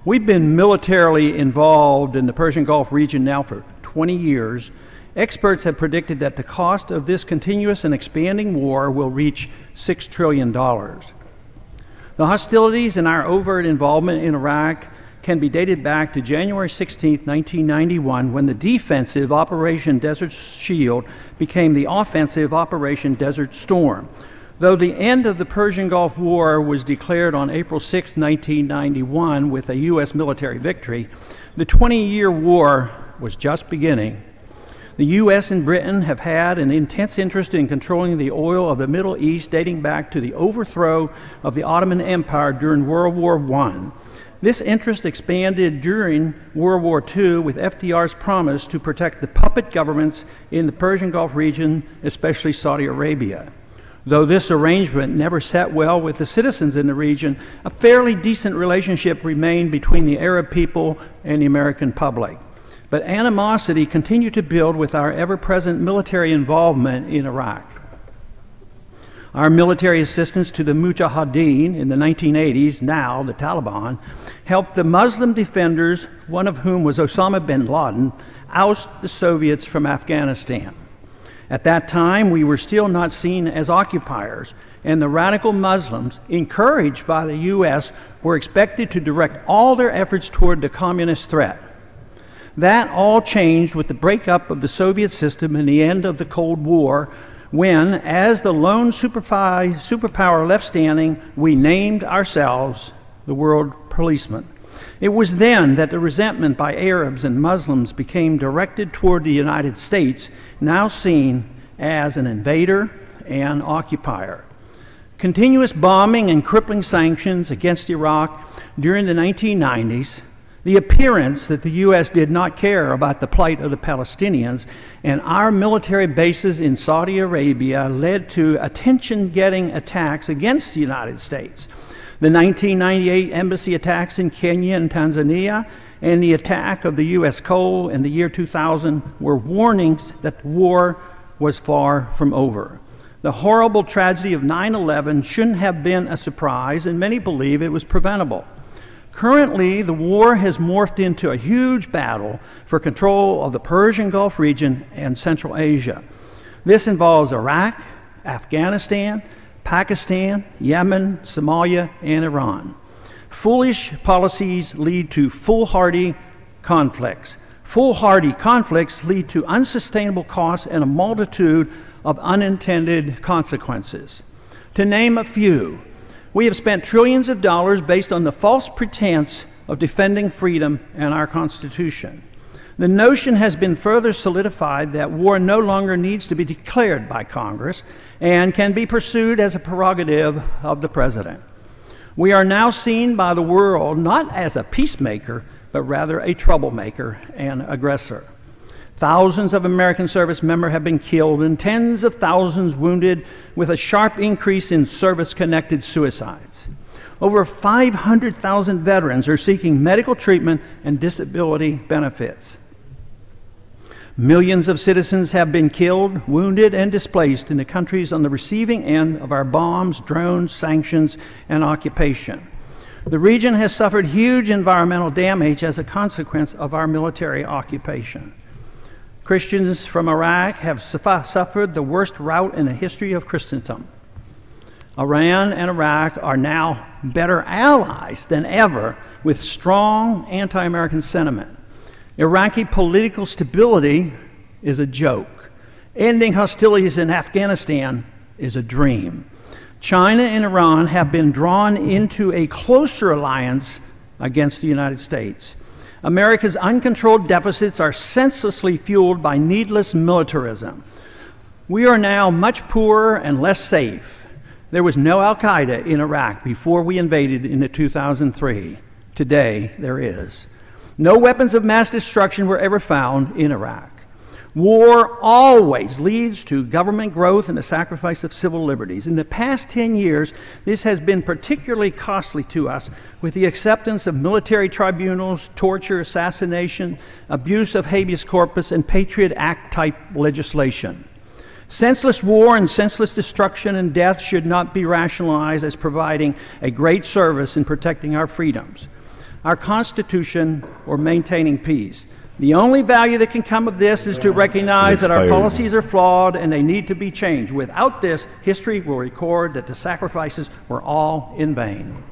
We've been militarily involved in the Persian Gulf region now for 20 years. Experts have predicted that the cost of this continuous and expanding war will reach $6 trillion. The hostilities and our overt involvement in Iraq can be dated back to January 16, 1991, when the defensive Operation Desert Shield became the offensive Operation Desert Storm. Though the end of the Persian Gulf War was declared on April 6, 1991, with a U.S. military victory, the 20-year war was just beginning. The U.S. and Britain have had an intense interest in controlling the oil of the Middle East dating back to the overthrow of the Ottoman Empire during World War I. This interest expanded during World War II with FDR's promise to protect the puppet governments in the Persian Gulf region, especially Saudi Arabia. Though this arrangement never sat well with the citizens in the region, a fairly decent relationship remained between the Arab people and the American public. But animosity continued to build with our ever-present military involvement in Iraq. Our military assistance to the Mujahideen in the 1980s, now the Taliban, helped the Muslim defenders, one of whom was Osama bin Laden, oust the Soviets from Afghanistan. At that time, we were still not seen as occupiers, and the radical Muslims, encouraged by the U.S., were expected to direct all their efforts toward the communist threat. That all changed with the breakup of the Soviet system and the end of the Cold War, when, as the lone superpower left standing, we named ourselves the world policeman. It was then that the resentment by Arabs and Muslims became directed toward the United States, now seen as an invader and occupier. Continuous bombing and crippling sanctions against Iraq during the 1990s, the appearance that the U.S. did not care about the plight of the Palestinians, and our military bases in Saudi Arabia led to attention-getting attacks against the United States. The 1998 embassy attacks in Kenya and Tanzania and the attack of the U.S. coal in the year 2000 were warnings that the war was far from over. The horrible tragedy of 9/11 shouldn't have been a surprise, and many believe it was preventable. Currently, the war has morphed into a huge battle for control of the Persian Gulf region and Central Asia. This involves Iraq, Afghanistan, Pakistan, Yemen, Somalia, and Iran. Foolish policies lead to foolhardy conflicts. Foolhardy conflicts lead to unsustainable costs and a multitude of unintended consequences. To name a few, we have spent trillions of dollars based on the false pretense of defending freedom and our Constitution. The notion has been further solidified that war no longer needs to be declared by Congress and can be pursued as a prerogative of the President. We are now seen by the world not as a peacemaker, but rather a troublemaker and aggressor. Thousands of American service members have been killed and tens of thousands wounded, with a sharp increase in service-connected suicides. Over 500,000 veterans are seeking medical treatment and disability benefits. Millions of citizens have been killed, wounded, and displaced in the countries on the receiving end of our bombs, drones, sanctions, and occupation. The region has suffered huge environmental damage as a consequence of our military occupation. Christians from Iraq have suffered the worst rout in the history of Christendom. Iran and Iraq are now better allies than ever, with strong anti-American sentiment. Iraqi political stability is a joke. Ending hostilities in Afghanistan is a dream. China and Iran have been drawn into a closer alliance against the United States. America's uncontrolled deficits are senselessly fueled by needless militarism. We are now much poorer and less safe. There was no Al-Qaeda in Iraq before we invaded in 2003. Today, there is. No weapons of mass destruction were ever found in Iraq. War always leads to government growth and the sacrifice of civil liberties. In the past 10 years, this has been particularly costly to us, with the acceptance of military tribunals, torture, assassination, abuse of habeas corpus, and Patriot Act-type legislation. Senseless war and senseless destruction and death should not be rationalized as providing a great service in protecting our freedoms. our Constitution, or maintaining peace. The only value that can come of this is to recognize that our policies are flawed and they need to be changed. Without this, history will record that the sacrifices were all in vain.